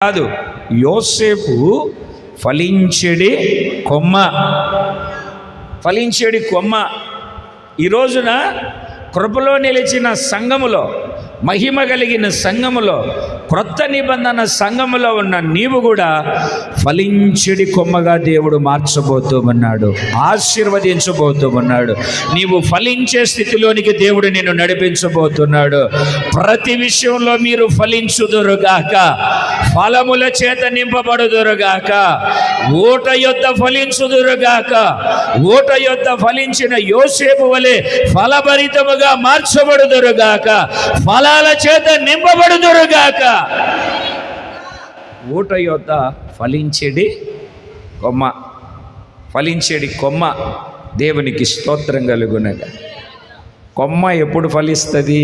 కాదు, యోసేపు ఫలించెడి కొమ్మ. ఈ రోజున కృపలో నిలిచిన సంఘములో, మహిమ కలిగిన సంఘములో, క్రొత్త నిబంధన సంఘములో ఉన్న నీవు కూడా ఫలించెడి కొమ్మగా దేవుడు మార్చబోతూ ఉన్నాడు, ఆశీర్వదించబోతూ ఉన్నాడు. నీవు ఫలించే స్థితిలోనికి దేవుడు నిన్ను నడిపించబోతున్నాడు. ప్రతి విషయంలో మీరు ఫలించుదురుగాక, ఫలముల చేత నింపబడుదురుగాక, ఊట యొద్ద ఫలించుదురుగాక. ఊట యొద్ద ఫలించిన యోసేపు వలె ఫలభరితముగా మార్చబడుదురుగాక, ఫలాల చేత నింపబడుదురుగాక. ఊట యొద్ద ఫలించేడి కొమ్మ. దేవునికి స్తోత్రం కలుగునగా. కొమ్మ ఎప్పుడు ఫలిస్తుంది?